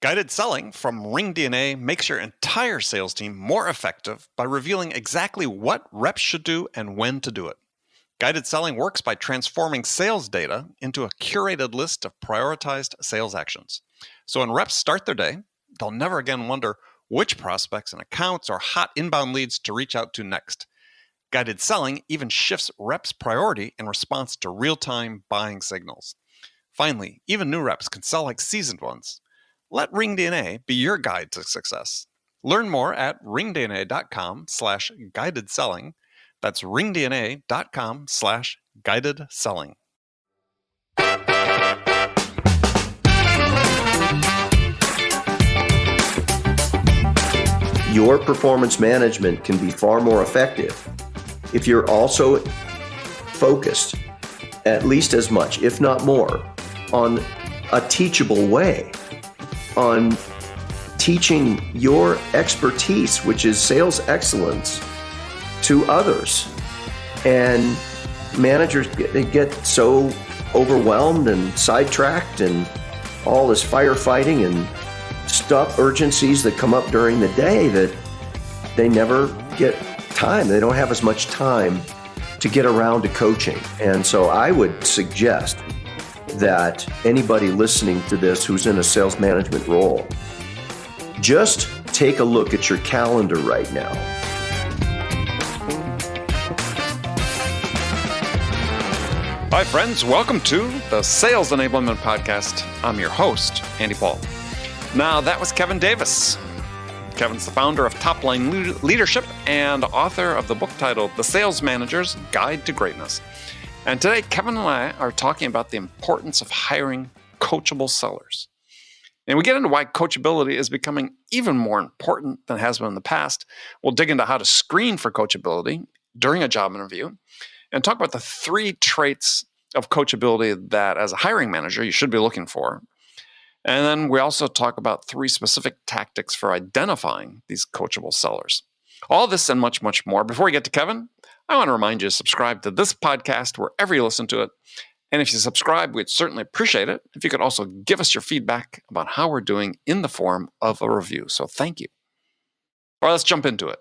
Guided selling from RingDNA makes your entire sales team more effective by revealing exactly what reps should do and when to do it. Guided selling works by transforming sales data into a curated list of prioritized sales actions. So when reps start their day, they'll never again wonder which prospects and accounts or hot inbound leads to reach out to next. Guided selling even shifts reps' priority in response to real-time buying signals. Finally, even new reps can sell like seasoned ones. Let RingDNA be your guide to success. Learn more at ringdna.com/guided selling. That's ringdna.com/guided selling. Your performance management can be far more effective if you're also focused at least as much, if not more, on a teachable way, on teaching your expertise, which is sales excellence, to others. And managers get so overwhelmed and sidetracked and all this firefighting and stuff, urgencies that come up during the day that they never get time. They don't have as much time to get around to coaching. And so I would suggest that anybody listening to this who's in a sales management role, just take a look at your calendar right now. Hi, friends. Welcome to the Sales Enablement Podcast. I'm your host, Andy Paul. Now, that was Kevin Davis. Kevin's the founder of TopLine Leadership and author of the book titled The Sales Manager's Guide to Greatness. And today, Kevin and I are talking about the importance of hiring coachable sellers. And we get into why coachability is becoming even more important than it has been in the past. We'll dig into how to screen for coachability during a job interview and talk about the 3 traits of coachability that, as a hiring manager, you should be looking for. And then we also talk about 3 specific tactics for identifying these coachable sellers. All this and much, much more. Before we get to Kevin, I want to remind you to subscribe to this podcast wherever you listen to it. And if you subscribe, we'd certainly appreciate it if you could also give us your feedback about how we're doing in the form of a review. So thank you. All right, let's jump into it.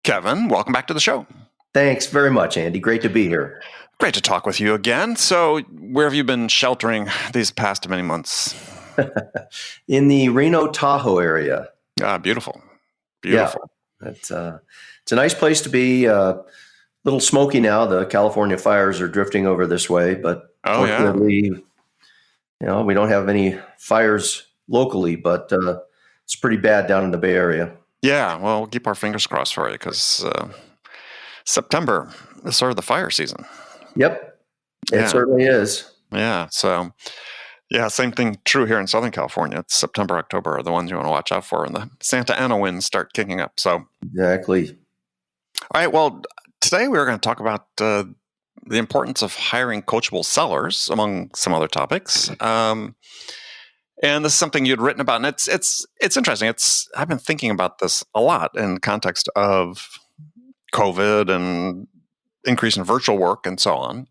Kevin, welcome back to the show. Thanks very much, Andy. Great to be here. Great to talk with you again. So where have you been sheltering these past many months? In the Reno Tahoe area. Beautiful. Beautiful. Yeah, it's a nice place to be. Little smoky now. The California fires are drifting over this way, but fortunately, we don't have any fires locally, but it's pretty bad down in the Bay Area. Yeah, well, we'll keep our fingers crossed for you because September is sort of the fire season. Yep, it certainly is. Yeah, so same thing true here in Southern California. It's September, October are the ones you want to watch out for, and the Santa Ana winds start kicking up. So exactly. All right, well, today we're going to talk about the importance of hiring coachable sellers, among some other topics. And this is something you'd written about, and it's interesting. I've been thinking about this a lot in the context of COVID and increase in virtual work and so on.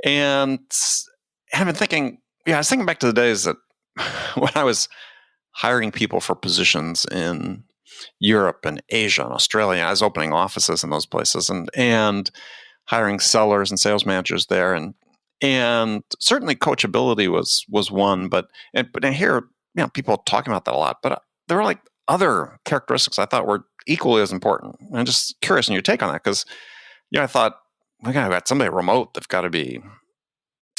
And I've been thinking, I was thinking back to the days that when I was hiring people for positions in Europe and Asia and Australia. I was opening offices in those places and hiring sellers and sales managers there. And certainly coachability was one, but I hear people talking about that a lot, but there were like other characteristics I thought were equally as important. And I'm just curious in your take on that, because I thought, we got somebody remote, they've got to be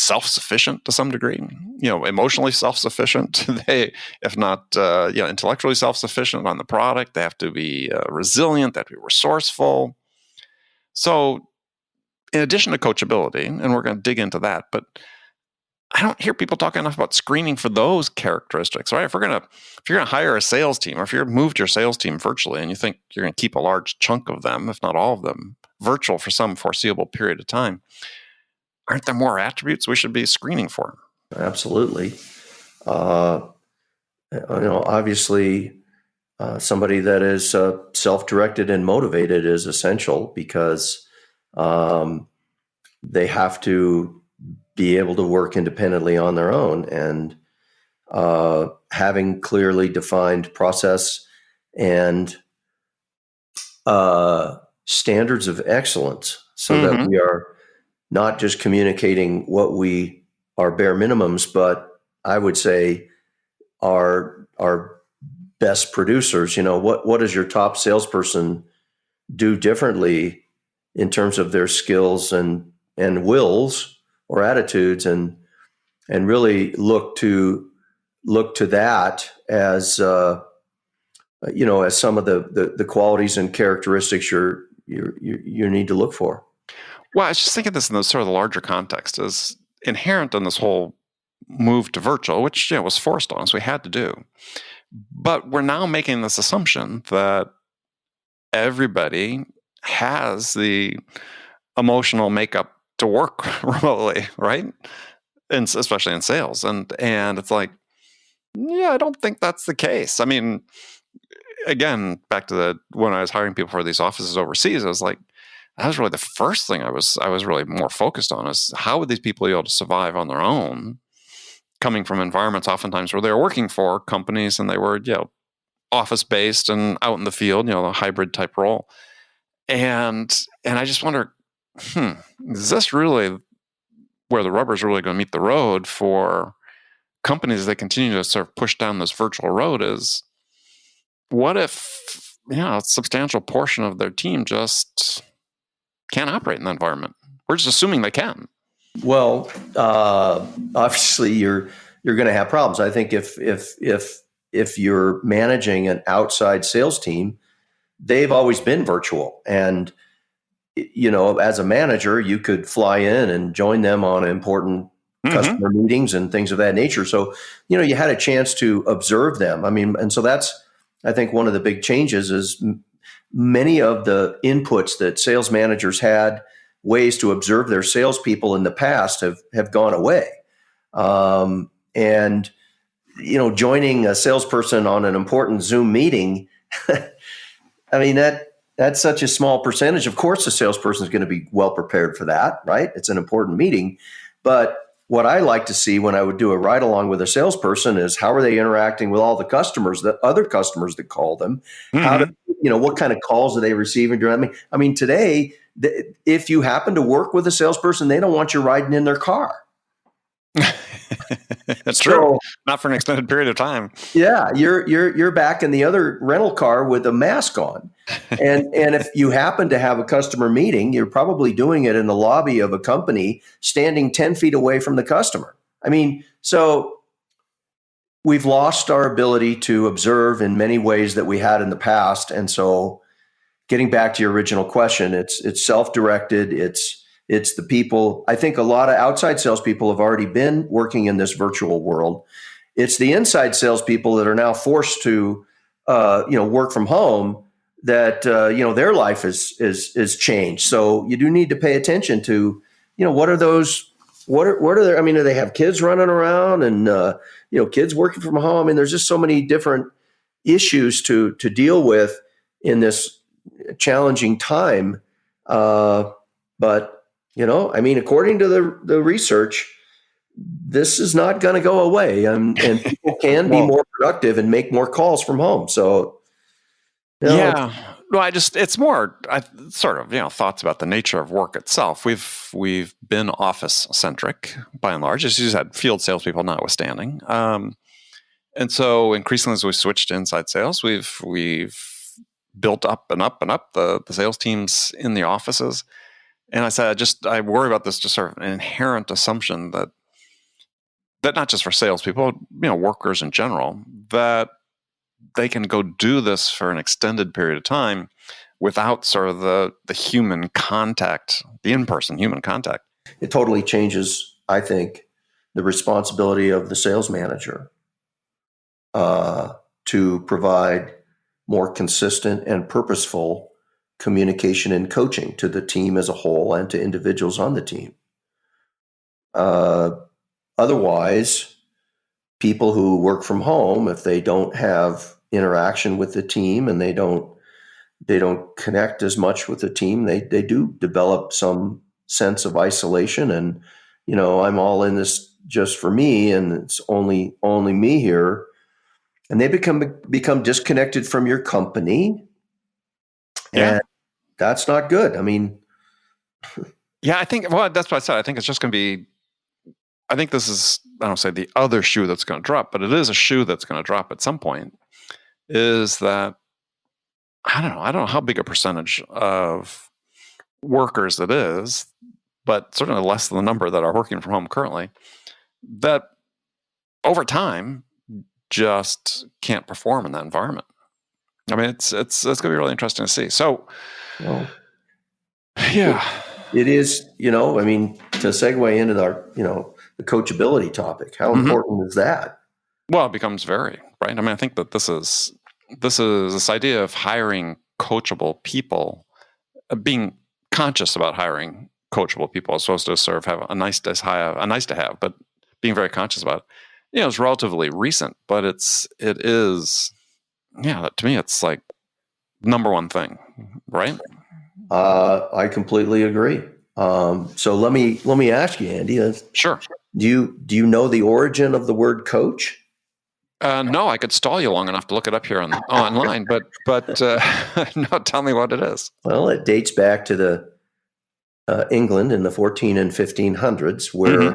self-sufficient to some degree, emotionally self-sufficient. They, if not, intellectually self-sufficient on the product. They have to be resilient. They have to be resourceful. So, in addition to coachability, and we're going to dig into that, but I don't hear people talking enough about screening for those characteristics. Right? If you're going to hire a sales team, or if you've moved your sales team virtually, and you think you're going to keep a large chunk of them, if not all of them, virtual for some foreseeable period of time, aren't there more attributes we should be screening for? Absolutely. Obviously, somebody that is self-directed and motivated is essential, because they have to be able to work independently on their own. And having clearly defined process and standards of excellence so that we are not just communicating what we are bare minimums, but I would say our best producers. What does your top salesperson do differently in terms of their skills and wills or attitudes, and really look to that as as some of the qualities and characteristics you need to look for. Well, I was just thinking this in the sort of the larger context is inherent in this whole move to virtual, which was forced on us. We had to do. But we're now making this assumption that everybody has the emotional makeup to work remotely, right? And especially in sales. And it's like, I don't think that's the case. I mean, again, back to when I was hiring people for these offices overseas, I was like, that was really the first thing I was really more focused on is how would these people be able to survive on their own, coming from environments oftentimes where they were working for companies and they were, office based and out in the field, a hybrid type role. And I just wonder, is this really where the rubber's really going to meet the road for companies that continue to sort of push down this virtual road? Is what if, a substantial portion of their team just can't operate in that environment? We're just assuming they can. Well, obviously you're going to have problems. I think if you're managing an outside sales team, they've always been virtual. And, as a manager, you could fly in and join them on important customer meetings and things of that nature. So, you had a chance to observe them. I mean, and so that's, I think one of the big changes is many of the inputs that sales managers had, ways to observe their salespeople in the past have gone away. And, joining a salesperson on an important Zoom meeting, I mean, that's such a small percentage. Of course, the salesperson is going to be well prepared for that, right? It's an important meeting. But what I like to see when I would do a ride along with a salesperson is how are they interacting with all the customers, the other customers that call them? How do, what kind of calls are they receiving during that? I mean, today, if you happen to work with a salesperson, they don't want you riding in their car. That's true. Not for an extended period of time. Yeah, you're back in the other rental car with a mask on, and if you happen to have a customer meeting, you're probably doing it in the lobby of a company, standing 10 feet away from the customer. I mean, so we've lost our ability to observe in many ways that we had in the past, and so getting back to your original question, it's self-directed. It's the people. I think a lot of outside salespeople have already been working in this virtual world. It's the inside salespeople that are now forced to, work from home. That their life is changed. So you do need to pay attention to, what are those? What are their? I mean, do they have kids running around and kids working from home? I mean, there's just so many different issues to deal with in this challenging time. But I mean, according to the research, this is not going to go away, and people can be more productive and make more calls from home. So, well, it's more thoughts about the nature of work itself. We've been office centric by and large, as you said, field salespeople notwithstanding, and so increasingly as we switched to inside sales, we've built up and up and up the sales teams in the offices. And I said, I worry about this just sort of an inherent assumption that not just for salespeople, workers in general, that they can go do this for an extended period of time without sort of the human contact, the in-person human contact. It totally changes, I think, the responsibility of the sales manager to provide more consistent and purposeful communication and coaching to the team as a whole and to individuals on the team. Otherwise, people who work from home, if they don't have interaction with the team and they don't connect as much with the team, they do develop some sense of isolation and, I'm all in this just for me, and it's only me here, and they become disconnected from your company, Yeah. and that's not good. I mean, Yeah, I think, well, that's what I said. I think it's just going to be, I think this is, I don't say the other shoe that's going to drop, but it is a shoe that's going to drop at some point, is that, I don't know how big a percentage of workers it is, but certainly less than the number that are working from home currently, that over time just can't perform in that environment. I mean, it's going to be really interesting to see. So, well, yeah, it is, I mean, to segue into our, the coachability topic, how important is that? Well, it becomes very, right. I mean, I think that this is this idea of hiring coachable people, being conscious about hiring coachable people as opposed to sort of have a nice to have, but being very conscious about it. It's relatively recent, but it is, to me, it's like number one thing, right? I completely agree. So let me ask you, Andy. Sure. Do you know the origin of the word coach? No, I could stall you long enough to look it up here online, but no, tell me what it is. Well, it dates back to the England in the 14 and 1500s, where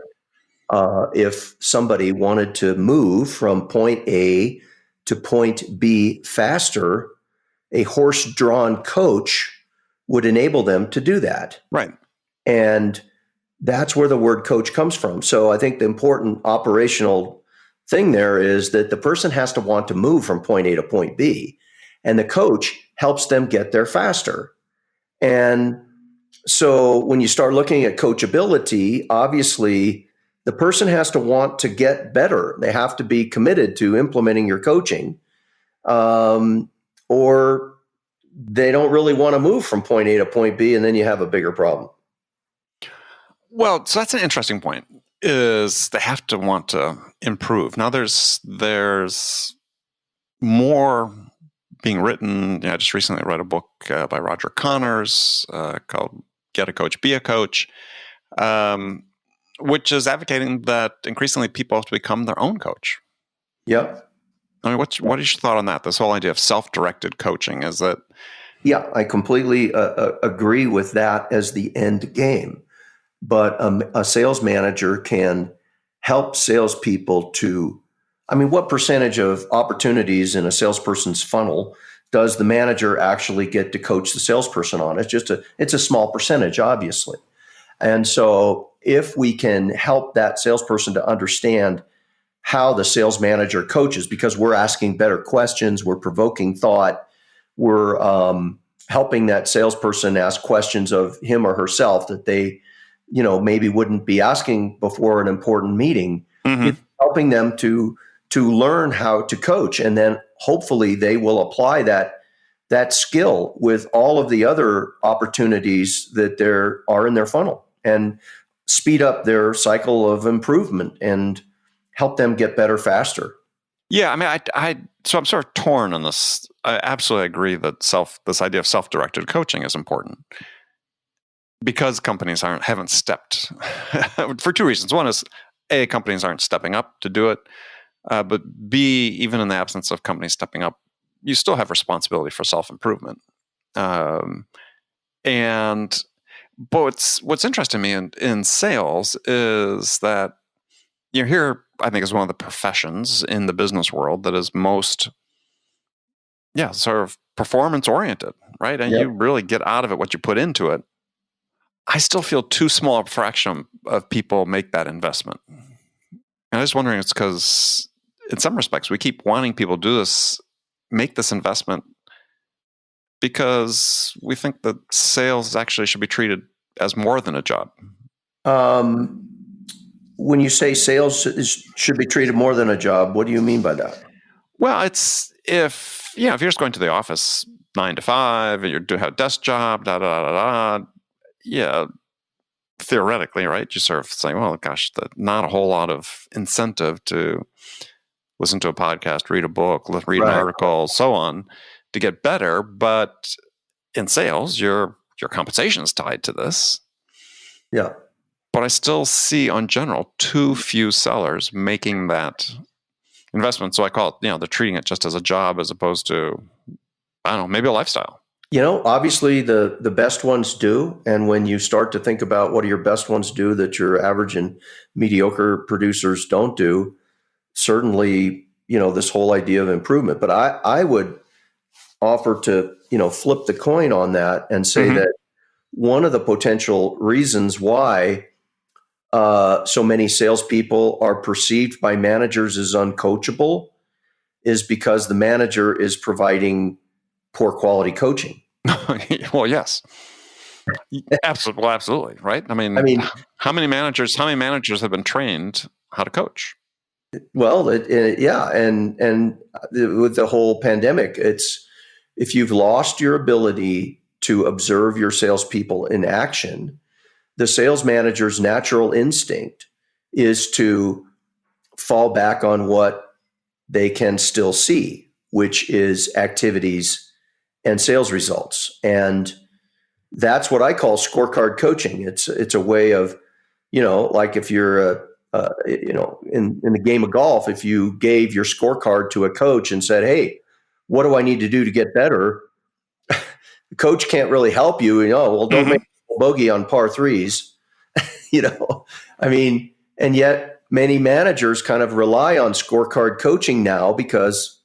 if somebody wanted to move from point A to point B faster, a horse-drawn coach would enable them to do that. Right. And that's where the word coach comes from. So I think the important operational thing there is that the person has to want to move from point A to point B, and the coach helps them get there faster. And so when you start looking at coachability, obviously the person has to want to get better. They have to be committed to implementing your coaching, or they don't really want to move from point A to point B, and then you have a bigger problem. Well, so that's an interesting point, is they have to want to improve. Now there's more being written. I just recently read a book by Roger Connors called Get a Coach, Be a Coach, which is advocating that increasingly people have to become their own coach. Yep. I mean, what is your thought on that? This whole idea of self-directed coaching, is that? Yeah, I completely agree with that as the end game. But a sales manager can help salespeople to, I mean, what percentage of opportunities in a salesperson's funnel does the manager actually get to coach the salesperson on? It's a small percentage, obviously. And so if we can help that salesperson to understand how the sales manager coaches, because we're asking better questions, we're provoking thought, we're helping that salesperson ask questions of him or herself that they maybe wouldn't be asking before an important meeting. It's helping them to learn how to coach, and then hopefully they will apply that skill with all of the other opportunities that there are in their funnel, and speed up their cycle of improvement and help them get better faster. Yeah, I mean, so I'm sort of torn on this. I absolutely agree that this idea of self-directed coaching is important, because companies haven't stepped for two reasons. One is, A, companies aren't stepping up to do it, but B, even in the absence of companies stepping up, you still have responsibility for self-improvement. But what's interesting to me in sales is that here, I think, is one of the professions in the business world that is most, sort of performance oriented, right? And you really get out of it what you put into it. I still feel too small a fraction of people make that investment. And I was wondering, it's because in some respects we keep wanting people to do this, make this investment, because we think that sales actually should be treated as more than a job. When you say sales should be treated more than a job, what do you mean by that? Well, it's if you're just going to the office 9 to 5, and you do have a desk job, theoretically, right? You sort of say, well, gosh, not a whole lot of incentive to listen to a podcast, read a book, read an article, so on, to get better. But in sales, your compensation is tied to this. Yeah. But I still see, on general, too few sellers making that investment. So I call it, they're treating it just as a job as opposed to, I don't know, maybe a lifestyle. Obviously the best ones do. And when you start to think about what do your best ones do that your average and mediocre producers don't do, certainly, this whole idea of improvement. But I would offer to, flip the coin on that and say that one of the potential reasons why so many salespeople are perceived by managers as uncoachable is because the manager is providing poor quality coaching. Well, yes. Absolutely. Well, absolutely. Right. I mean, how many managers have been trained how to coach? Well, yeah. And with the whole pandemic, it's, if you've lost your ability to observe your salespeople in action, the sales manager's natural instinct is to fall back on what they can still see, which is activities and sales results. And that's what I call scorecard coaching. It's a way of, like if you're in the game of golf, if you gave your scorecard to a coach and said, "Hey, what do I need to do to get better?" The coach can't really help you. Well, don't make a bogey on par threes. And yet many managers kind of rely on scorecard coaching now because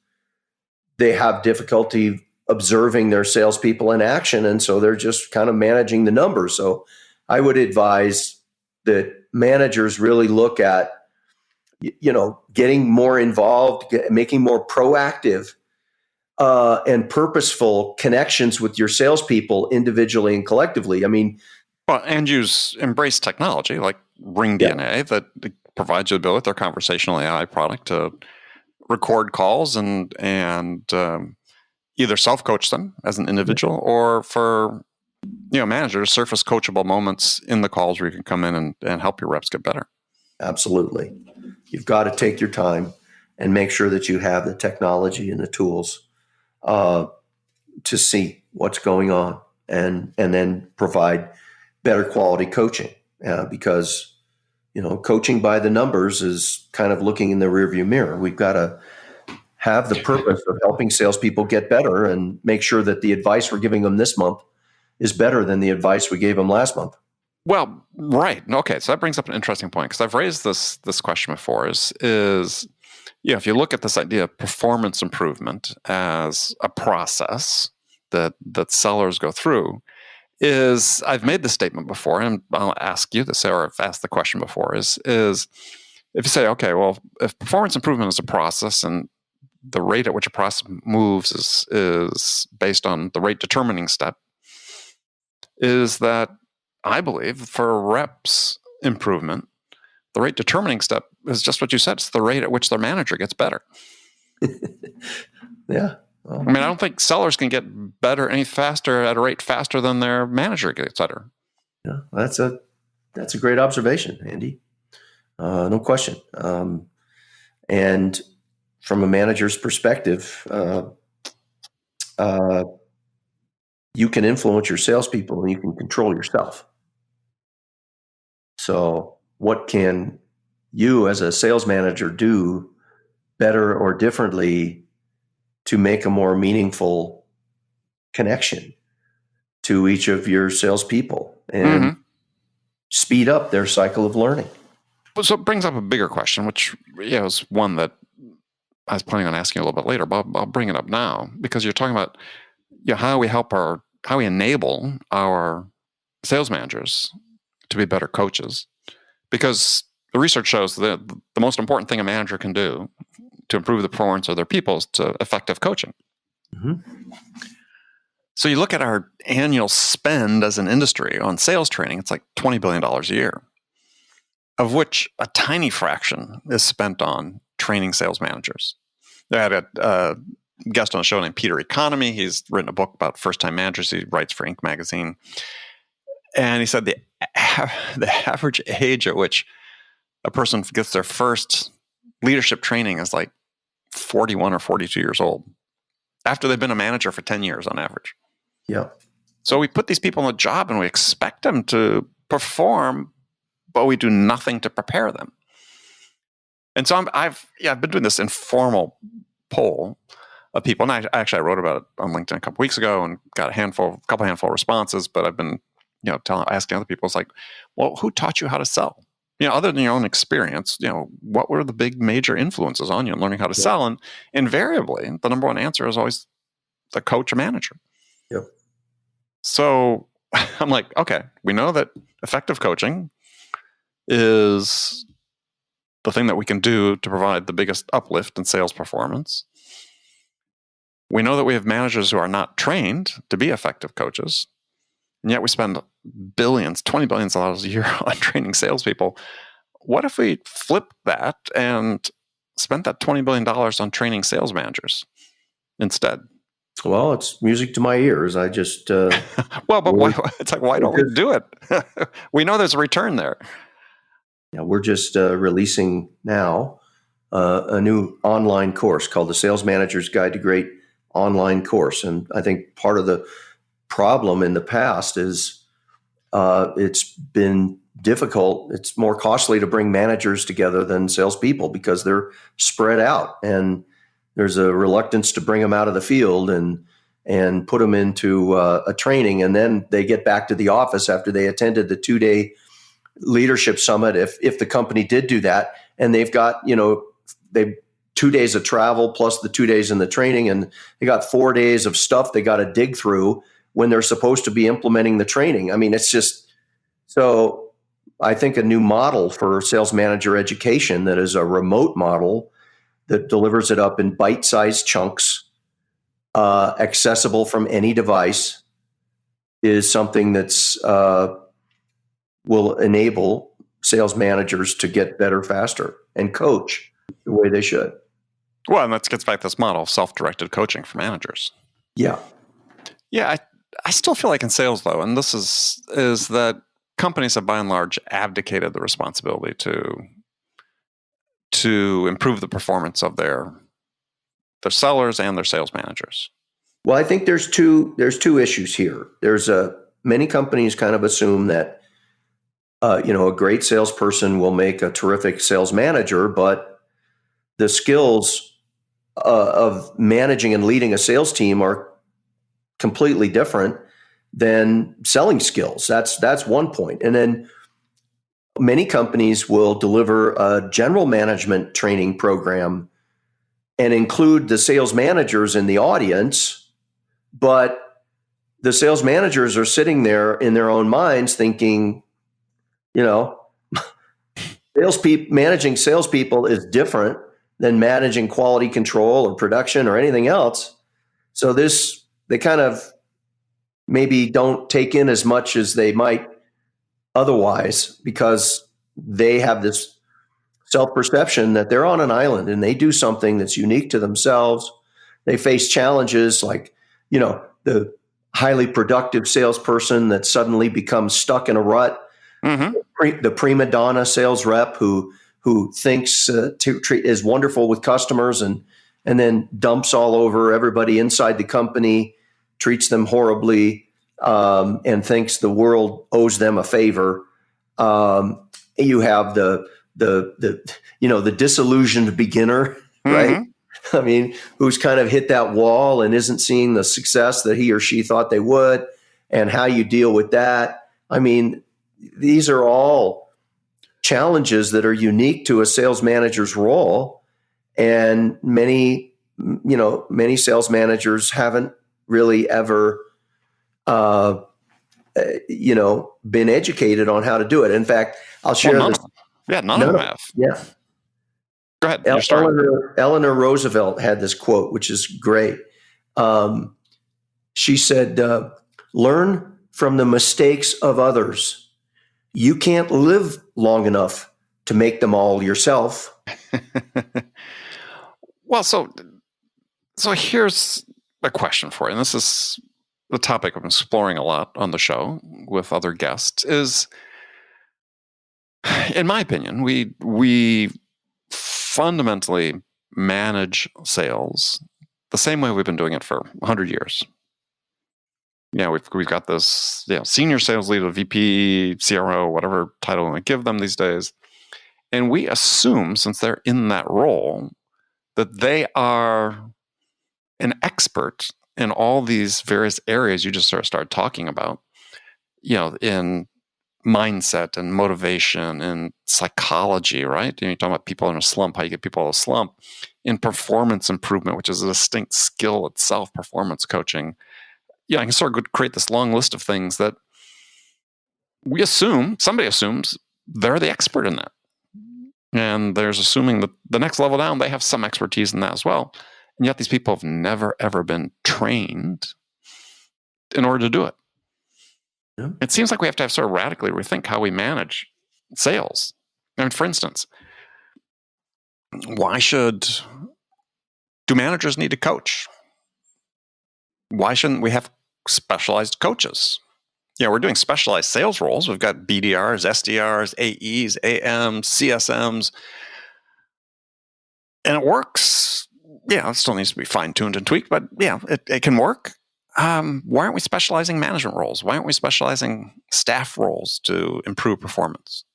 they have difficulty observing their salespeople in action. And so they're just kind of managing the numbers. So I would advise that managers really look at, getting more involved, making more proactive and purposeful connections with your salespeople individually and collectively. And embrace technology like Ring DNA that provides you the ability with their conversational AI product to record calls and either self-coach them as an individual or for managers surface coachable moments in the calls where you can come in and help your reps get better. Absolutely. You've got to take your time and make sure that you have the technology and the tools to see what's going on and then provide better quality coaching because coaching by the numbers is kind of looking in the rearview mirror. We've got to have the purpose of helping salespeople get better and make sure that the advice we're giving them this month is better than the advice we gave them last month. Well, right. Okay. So that brings up an interesting point because I've raised this question before is if you look at this idea of performance improvement as a process that sellers go through, is I've made this statement before, and I'll ask you this, or I've asked the question before, is if you say, okay, well, if performance improvement is a process and the rate at which a process moves is based on the rate determining step, is that I believe for reps improvement, the rate determining step is just what you said. It's the rate at which their manager gets better. Yeah. Well, I don't think sellers can get better any faster at a rate faster than their manager gets better. Yeah, that's a great observation, Andy. No question. And from a manager's perspective, you can influence your salespeople and you can control yourself. So what can you as a sales manager do better or differently to make a more meaningful connection to each of your salespeople and speed up their cycle of learning? So it brings up a bigger question, which is one that I was planning on asking a little bit later, but I'll bring it up now because you're talking about how we enable our sales managers to be better coaches. Because the research shows that the most important thing a manager can do to improve the performance of their people is to effective coaching. So you look at our annual spend as an industry on sales training, it's like $20 billion a year, of which a tiny fraction is spent on training sales managers. I had a guest on a show named Peter Economy. He's written a book about first-time managers. He writes for Inc. magazine. And he said the average age at which a person gets their first leadership training is like 41 or 42 years old, after they've been a manager for 10 years on average. Yeah. So we put these people in a job and we expect them to perform but we do nothing to prepare them. And so I've been doing this informal poll of people, and I wrote about it on LinkedIn a couple weeks ago and got a couple handful of responses. But I've been, asking other people, it's like, well, who taught you how to sell? Other than your own experience, what were the big major influences on you in learning how to sell? And invariably, the number one answer is always the coach or manager. Yep. So I'm like, okay, we know that effective coaching is the thing that we can do to provide the biggest uplift in sales performance. We know that we have managers who are not trained to be effective coaches, and yet we spend billions, $20 billion a year on training salespeople. What if we flip that and spent that $20 billion on training sales managers instead? Well, it's music to my ears. I just well, but why? It's like, why don't we do it? We know there's a return there. Yeah, we're just releasing now a new online course called the Sales Manager's Guide to Great Online Course. And I think part of the problem in the past is it's been difficult. It's more costly to bring managers together than salespeople because they're spread out, and there's a reluctance to bring them out of the field and put them into a training, and then they get back to the office after they attended the 2-day leadership summit. If the company did do that, and they've got they 2 days of travel plus the 2 days in the training, and they got 4 days of stuff they got to dig through when they're supposed to be implementing the training. I mean, it's just so. I think a new model for sales manager education that is a remote model that delivers it up in bite-sized chunks, accessible from any device, is something that's will enable sales managers to get better faster and coach the way they should. Well, and that gets back to this model of self-directed coaching for managers. Yeah. Yeah, I still feel like in sales, though, and this is that companies have by and large abdicated the responsibility to improve the performance of their sellers and their sales managers. Well, I think there's two issues here. Many companies kind of assume that a great salesperson will make a terrific sales manager, but the skills of managing and leading a sales team are completely different than selling skills. That's one point. And then many companies will deliver a general management training program and include the sales managers in the audience, but the sales managers are sitting there in their own minds thinking, managing salespeople is different than managing quality control or production or anything else. So they kind of maybe don't take in as much as they might otherwise because they have this self-perception that they're on an island and they do something that's unique to themselves. They face challenges like, the highly productive salesperson that suddenly becomes stuck in a rut, the prima donna sales rep who thinks is wonderful with customers and then dumps all over everybody inside the company, treats them horribly, and thinks the world owes them a favor. You have the disillusioned beginner, right? I mean, who's kind of hit that wall and isn't seeing the success that he or she thought they would, and how you deal with that. I mean, these are all challenges that are unique to a sales manager's role, and many sales managers haven't really ever been educated on how to do it. In fact, I'll share this. None of them have. Yeah. Go ahead. Eleanor Roosevelt had this quote, which is great. She said, learn from the mistakes of others. You can't live long enough to make them all yourself. Well, so here's a question for you, and this is the topic I'm exploring a lot on the show with other guests, is, in my opinion, we fundamentally manage sales the same way we've been doing it for 100 years. we've got this senior sales leader, VP, CRO, whatever title we give them these days. And we assume, since they're in that role, that they are an expert in all these various areas you just start talking about, in mindset and motivation and psychology, right? You're talking about people in a slump, how you get people out of a slump, in performance improvement, which is a distinct skill itself, performance coaching. I can sort of create this long list of things that somebody assumes they're the expert in that. And there's assuming that the next level down, they have some expertise in that as well. And yet these people have never, ever been trained in order to do it. Yeah. It seems like we have to sort of radically rethink how we manage sales. I mean, for instance, do managers need to coach? Why shouldn't we have specialized coaches? We're doing specialized sales roles. We've got BDRs, SDRs, AEs, AMs, CSMs. And it works. It still needs to be fine-tuned and tweaked, but it can work. Why aren't we specializing management roles? Why aren't we specializing staff roles to improve performance?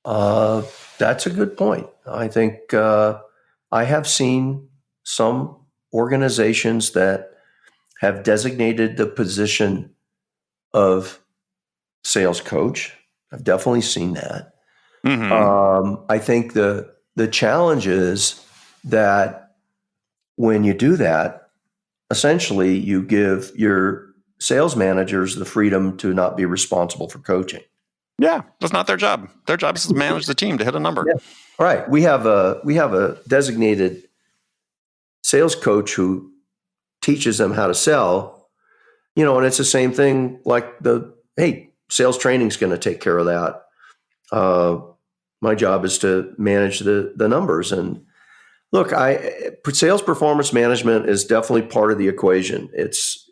That's a good point. I think I have seen some organizations that have designated the position of sales coach. I've definitely seen that. Mm-hmm. I think the challenge is that when you do that, essentially you give your sales managers the freedom to not be responsible for coaching. Yeah, that's not their job. Their job is to manage the team to hit a number. Yeah. Right. We have a designated sales coach who teaches them how to sell, and it's the same thing like sales training is going to take care of that. My job is to manage the numbers. And look, sales performance management is definitely part of the equation.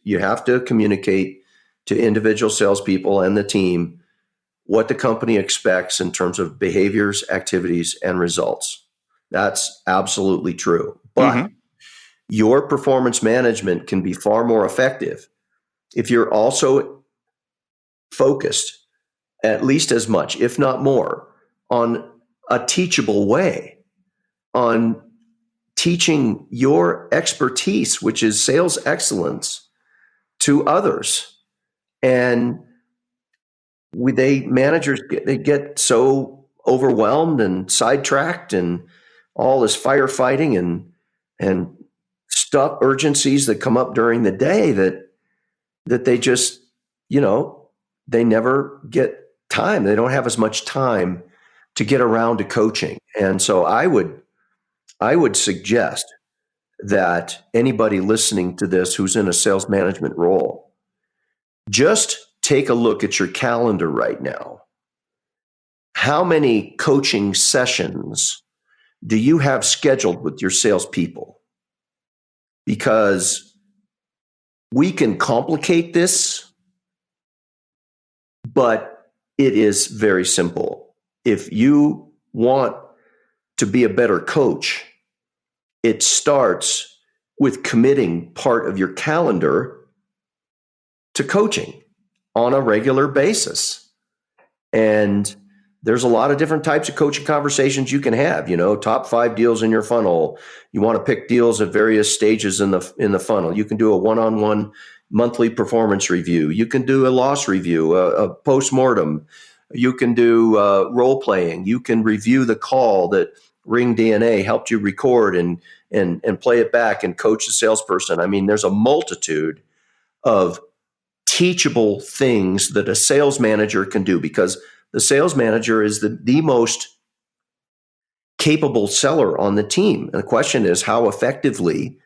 You have to communicate to individual salespeople and the team what the company expects in terms of behaviors, activities, and results. That's absolutely true. But your performance management can be far more effective if you're also focused at least as much, if not more, on a teachable way, on teaching your expertise, which is sales excellence, to others. And managers get so overwhelmed and sidetracked and all this firefighting and stuff, urgencies that come up during the day that they just, they never get time. They don't have as much time to get around to coaching. And so I would suggest that anybody listening to this who's in a sales management role, just take a look at your calendar right now. How many coaching sessions do you have scheduled with your salespeople? Because we can complicate this, but it is very simple. If you want to be a better coach, it starts with committing part of your calendar to coaching on a regular basis. And there's a lot of different types of coaching conversations you can have, top 5 deals in your funnel. You want to pick deals at various stages in the funnel. You can do a one-on-one monthly performance review. You can do a loss review, a postmortem. You can do role playing. You can review the call that Ring DNA helped you record and play it back and coach the salesperson. I mean, there's a multitude of teachable things that a sales manager can do, because the sales manager is the most capable seller on the team. And the question is, how effectively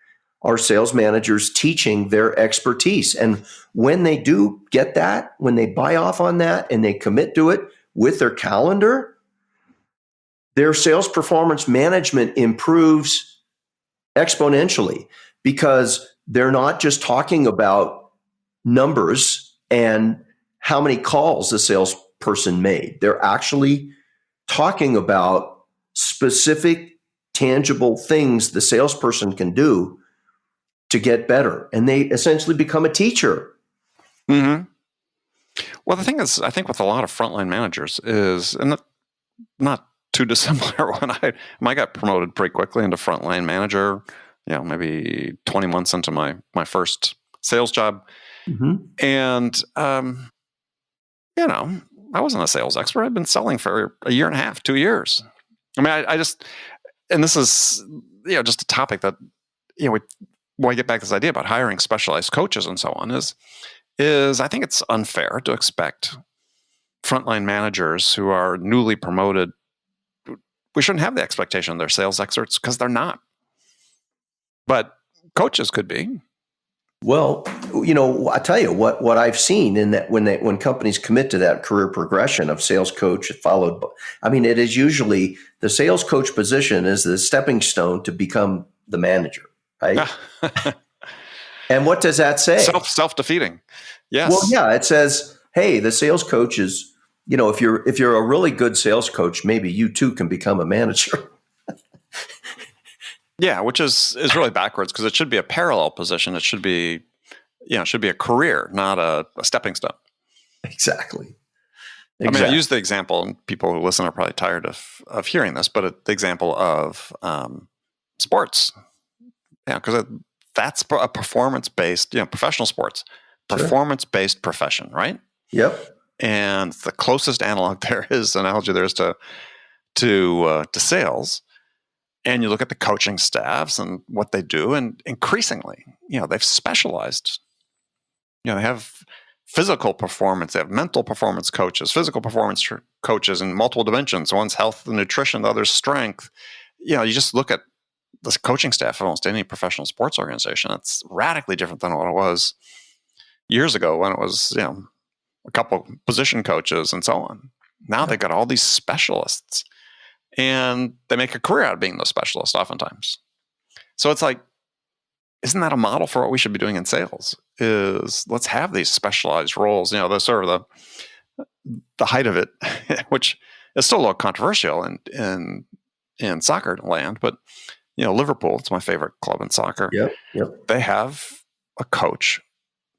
are sales managers teaching their expertise? And when they do get that, when they buy off on that and they commit to it with their calendar, their sales performance management improves exponentially, because they're not just talking about numbers and how many calls the salesperson made. They're actually talking about specific, tangible things the salesperson can do to get better. And they essentially become a teacher Mm-hmm. Well, the thing is, I think with a lot of frontline managers is, and not too dissimilar when I got promoted pretty quickly into frontline manager, maybe 20 months into my first sales job. Mm-hmm. And, I wasn't a sales expert. I'd been selling for a year and a half, 2 years. I mean, I just, and this is, just a topic that, why I get back to this idea about hiring specialized coaches and so on is I think it's unfair to expect frontline managers who are newly promoted. We shouldn't have the expectation they're sales experts because they're not. But coaches could be. Well, I tell you what I've seen in that when companies commit to that career progression of sales coach followed, it is usually the sales coach position is the stepping stone to become the manager, right? And what does that say? Self-defeating. Yes. Well, yeah, it says, hey, the sales coach is, if you're a really good sales coach, maybe you too can become a manager. Yeah, which is really backwards because it should be a parallel position. It should be, a career, not a stepping stone. Exactly. I mean, I use the example, and people who listen are probably tired of hearing this, but the example of sports. Yeah, because that's a performance-based, professional sports, performance-based profession, right? Yep. And the closest analogy there is to sales. And you look at the coaching staffs and what they do, and increasingly, they've specialized. They have physical performance, they have mental performance coaches, physical performance coaches in multiple dimensions. One's health and nutrition, the other's strength. You just look at the coaching staff of almost any professional sports organization. It's radically different than what it was years ago when it was, a couple position coaches and so on. Now they've got all these specialists. And they make a career out of being those specialists oftentimes. So it's like, isn't that a model for what we should be doing in sales? Is let's have these specialized roles. The sort of the height of it, which is still a little controversial in soccer land, but Liverpool, it's my favorite club in soccer. Yep. They have a coach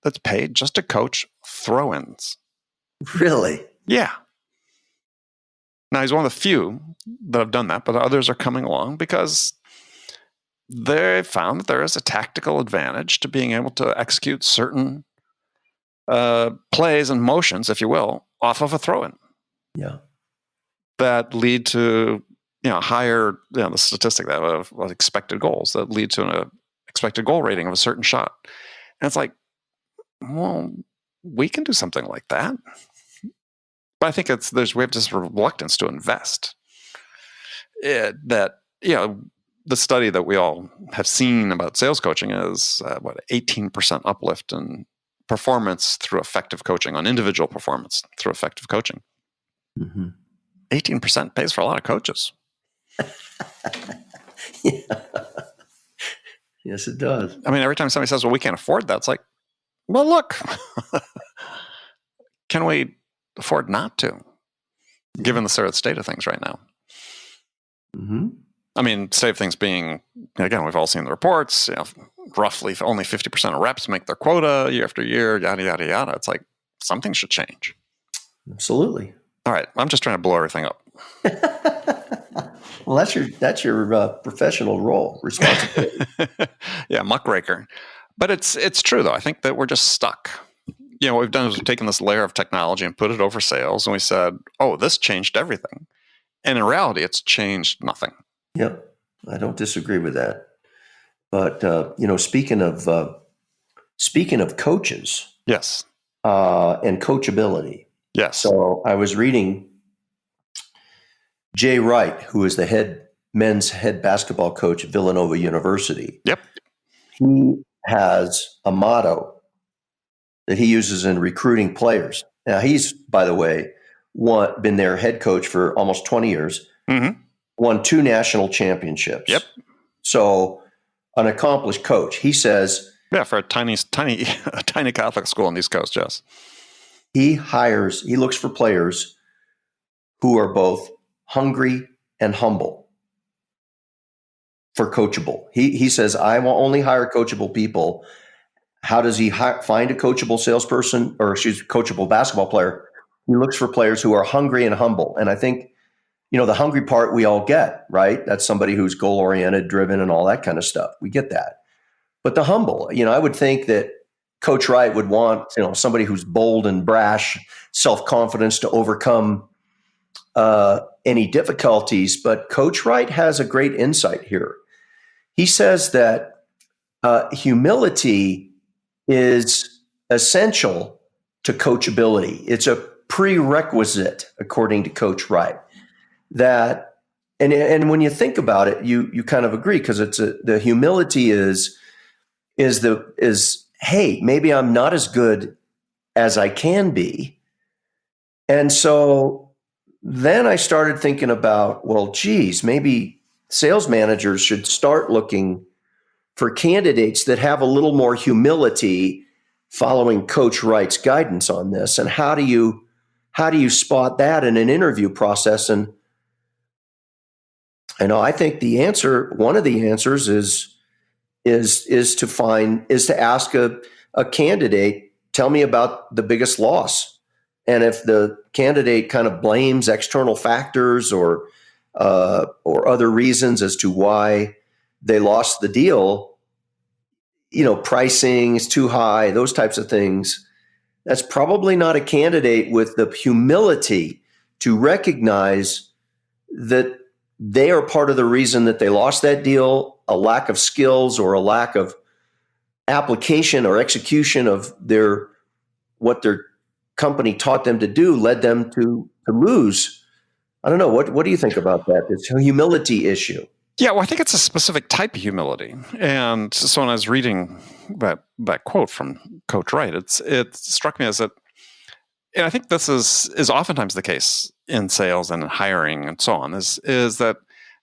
that's paid just to coach throw-ins. Really? Yeah. Now, he's one of the few that have done that, but others are coming along because they found that there is a tactical advantage to being able to execute certain plays and motions, if you will, off of a throw-in. Yeah. That lead to, higher, the statistic that of expected goals that lead to an expected goal rating of a certain shot. And it's like, well, we can do something like that. But I think we have this reluctance to invest. The study that we all have seen about sales coaching is 18% uplift in performance through effective coaching, on individual performance through effective coaching. Mm-hmm. 18% pays for a lot of coaches. Yeah. Yes, it does. I mean, every time somebody says, well, we can't afford that, it's like, well, look, can we afford not to, given the sort of state of things right now? Mm-hmm. I mean, state of things being, again, we've all seen the reports, roughly only 50% of reps make their quota year after year, yada, yada, yada. It's like, something should change. Absolutely. All right. I'm just trying to blow everything up. Well, that's your professional role, responsibility. Yeah, muckraker. But it's true, though. I think that we're just stuck. What we've done is we've taken this layer of technology and put it over sales, and we said, oh, this changed everything. And in reality, it's changed nothing. Yep. I don't disagree with that. But, speaking of coaches. Yes. And coachability. Yes. So I was reading Jay Wright, who is the men's head basketball coach at Villanova University. Yep. He has a motto that he uses in recruiting players. Now, he's, by the way, been their head coach for almost 20 years, won 2 national championships. Yep. So an accomplished coach. He says... Yeah, for a tiny Catholic school on the East Coast, yes. He looks for players who are both hungry and humble for coachable. He says, I will only hire coachable people How does he find a coachable salesperson, or coachable basketball player? He looks for players who are hungry and humble. And I think, the hungry part we all get, right? That's somebody who's goal-oriented, driven, and all that kind of stuff. We get that. But the humble, I would think that Coach Wright would want, somebody who's bold and brash, self-confidence to overcome any difficulties. But Coach Wright has a great insight here. He says that humility is essential to coachability. It's a prerequisite, according to Coach Wright. That, and when you think about it, you kind of agree, because the humility is hey, maybe I'm not as good as I can be. And so then I started thinking about, well, geez, maybe sales managers should start looking for candidates that have a little more humility, following Coach Wright's guidance on this. And how do you spot that in an interview process? And I think one of the answers is to ask a candidate, tell me about the biggest loss. And if the candidate kind of blames external factors or other reasons as to why they lost the deal, pricing is too high, those types of things, that's probably not a candidate with the humility to recognize that they are part of the reason that they lost that deal. A lack of skills or a lack of application or execution of what their company taught them to do led them to lose. I don't know. What do you think about that? It's a humility issue. Yeah, well, I think it's a specific type of humility. And so when I was reading that quote from Coach Wright, it struck me as that, and I think this is oftentimes the case in sales and in hiring and so on, is that,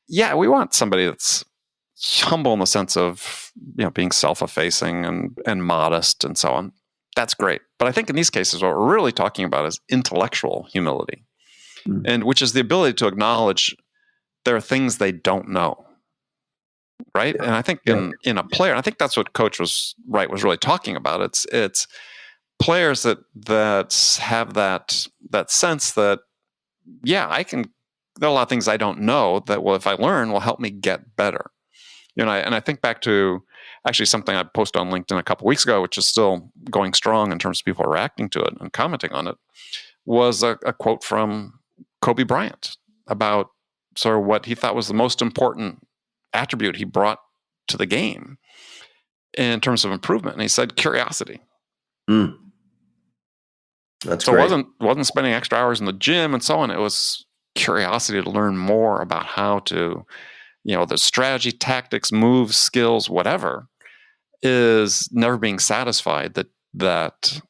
yeah, we want somebody that's humble in the sense of, being self-effacing and modest and so on. That's great. But I think in these cases, what we're really talking about is intellectual humility, and which is the ability to acknowledge there are things they don't know. Right. Yeah. And I think in a player, I think that's what Coach Wright was really talking about. It's players that have that sense that, yeah, there are a lot of things I don't know that if I learn will help me get better. And I think back to actually something I posted on LinkedIn a couple of weeks ago, which is still going strong in terms of people reacting to it and commenting on it, was a quote from Kobe Bryant about sort of what he thought was the most important attribute he brought to the game in terms of improvement. And he said curiosity. That's so great. It wasn't spending extra hours in the gym and so on. It was curiosity to learn more about how to, the strategy, tactics, moves, skills, whatever, is never being satisfied that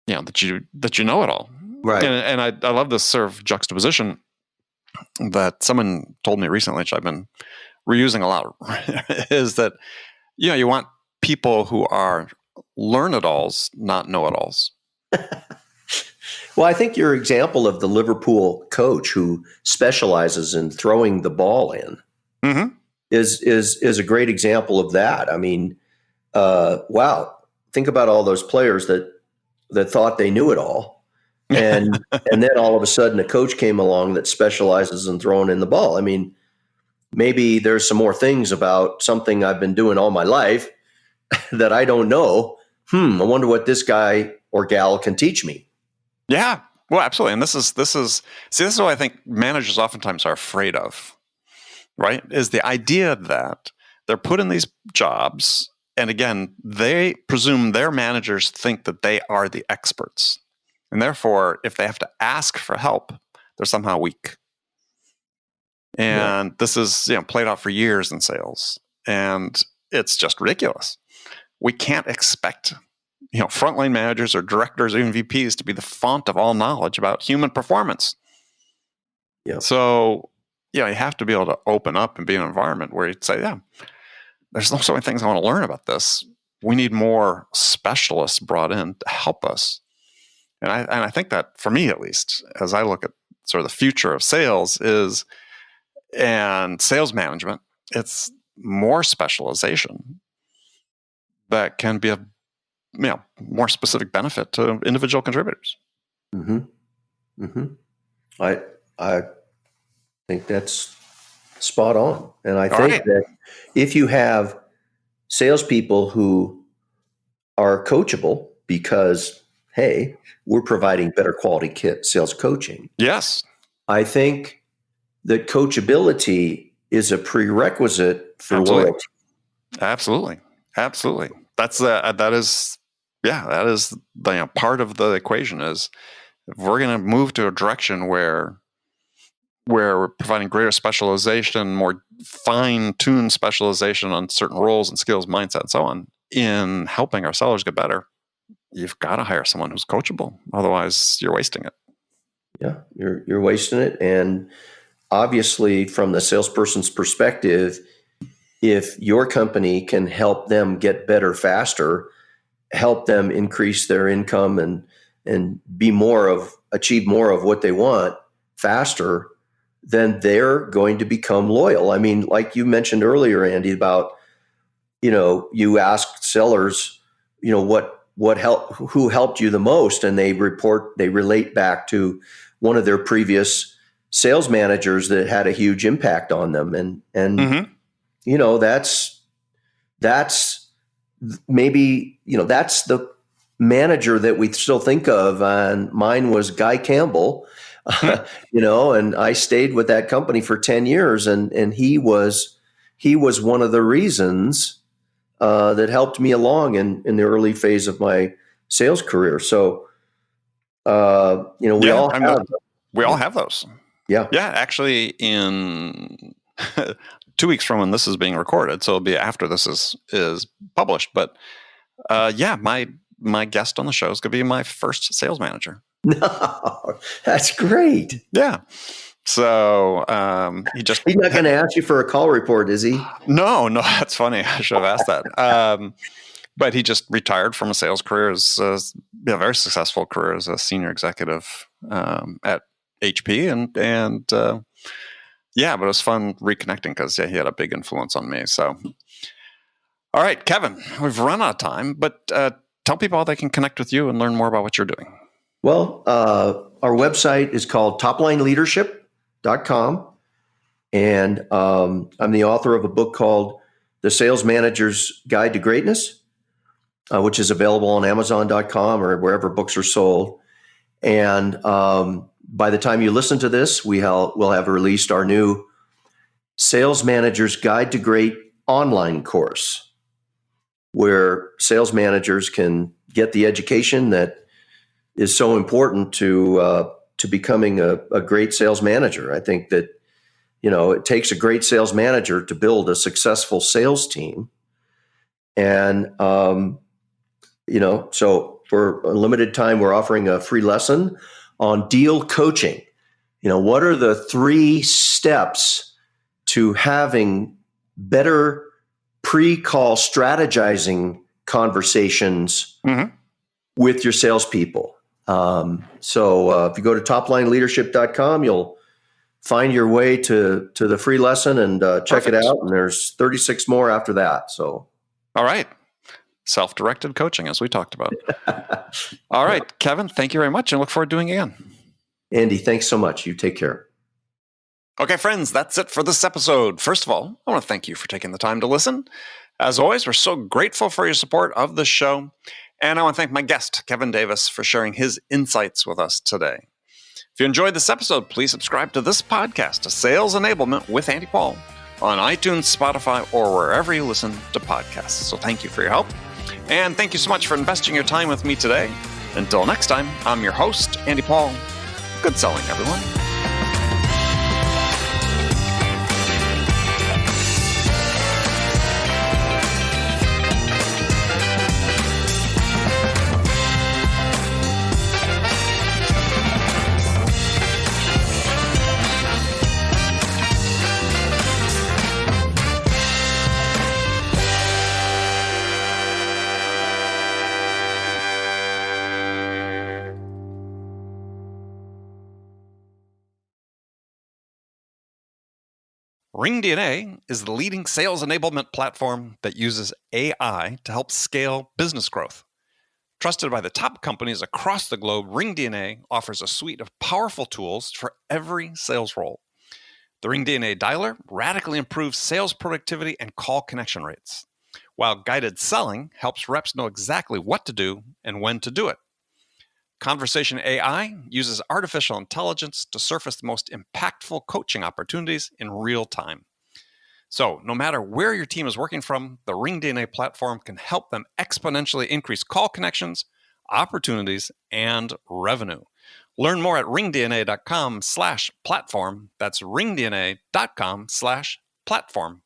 you know it all. Right. And I love this sort of juxtaposition that someone told me recently, which I've been reusing a lot, is that, you want people who are learn-it-alls, not know-it-alls. Well, I think your example of the Liverpool coach who specializes in throwing the ball in is a great example of that. I mean, wow, think about all those players that thought they knew it all. And then all of a sudden a coach came along that specializes in throwing in the ball. I mean, maybe there's some more things about something I've been doing all my life that I don't know. I wonder what this guy or gal can teach me. Yeah, well, absolutely. And this is what I think managers oftentimes are afraid of, right? Is the idea that they're put in these jobs, and again, they presume their managers think that they are the experts. And therefore, if they have to ask for help, they're somehow weak. And this is played out for years in sales. And it's just ridiculous. We can't expect frontline managers or directors or even VPs to be the font of all knowledge about human performance. Yeah. So, you have to be able to open up and be in an environment where you'd say, yeah, there's so many things I want to learn about this. We need more specialists brought in to help us. And I think that, for me at least, as I look at sort of the future of sales and sales management, it's more specialization that can be a more specific benefit to individual contributors. Mm-hmm. Mm-hmm. I think that's spot on. And I think that if you have salespeople who are coachable because, hey, we're providing better quality sales coaching. Yes. I think that coachability is a prerequisite for loyalty. Absolutely. That's that is the part of the equation is if we're going to move to a direction where we're providing greater specialization, more fine-tuned specialization on certain roles and skills, mindset, and so on, in helping our sellers get better, you've got to hire someone who's coachable. Otherwise, you're wasting it. Yeah, you're wasting it. And obviously, from the salesperson's perspective, if your company can help them get better faster, help them increase their income and achieve more of what they want faster, then they're going to become loyal. I mean, like you mentioned earlier, Andy, about, you ask sellers, who helped you the most, and they relate back to one of their previous sales managers that had a huge impact on them. And Mm-hmm. that's maybe, that's the manager that we still think of. And mine was Guy Campbell, and I stayed with that company for 10 years and he was one of the reasons that helped me along in the early phase of my sales career. So, we all have those. Yeah. Yeah. Actually, in 2 weeks from when this is being recorded, so it'll be after this is published. But my guest on the show is going to be my first sales manager. No, that's great. Yeah. So he's not going to ask you for a call report, is he? No, that's funny. I should have asked that. But he just retired from a sales career, as a very successful career as a senior executive at HP, and but it was fun reconnecting because he had a big influence on me. So, all right, Kevin, we've run out of time, but tell people how they can connect with you and learn more about what you're doing. Well, our website is called TopLineLeadership.com, and I'm the author of a book called The Sales Manager's Guide to Greatness, which is available on Amazon.com or wherever books are sold. And by the time you listen to this, we'll have released our new Sales Manager's Guide to Great online course, where sales managers can get the education that is so important to becoming a great sales manager. I think that, it takes a great sales manager to build a successful sales team. And, so for a limited time, we're offering a free lesson on deal coaching. What are the 3 steps to having better pre-call strategizing conversations with your salespeople? So if you go to toplineleadership.com, you'll find your way to the free lesson and check Perfect. it out. And there's 36 more after that. So, all right. Self-directed coaching, as we talked about. All right, Kevin, thank you very much, and look forward to doing it again. Andy, thanks so much. You take care. Okay, friends, that's it for this episode. First of all, I want to thank you for taking the time to listen. As always, we're so grateful for your support of the show. And I want to thank my guest, Kevin Davis, for sharing his insights with us today. If you enjoyed this episode, please subscribe to this podcast, to Sales Enablement with Andy Paul, on iTunes, Spotify, or wherever you listen to podcasts. So thank you for your help. And thank you so much for investing your time with me today. Until next time, I'm your host, Andy Paul. Good selling, everyone. RingDNA is the leading sales enablement platform that uses AI to help scale business growth. Trusted by the top companies across the globe, RingDNA offers a suite of powerful tools for every sales role. The RingDNA Dialer radically improves sales productivity and call connection rates, while guided selling helps reps know exactly what to do and when to do it. Conversation AI uses artificial intelligence to surface the most impactful coaching opportunities in real time. So, no matter where your team is working from, the RingDNA platform can help them exponentially increase call connections, opportunities, and revenue. Learn more at ringdna.com/platform. That's ringdna.com/platform.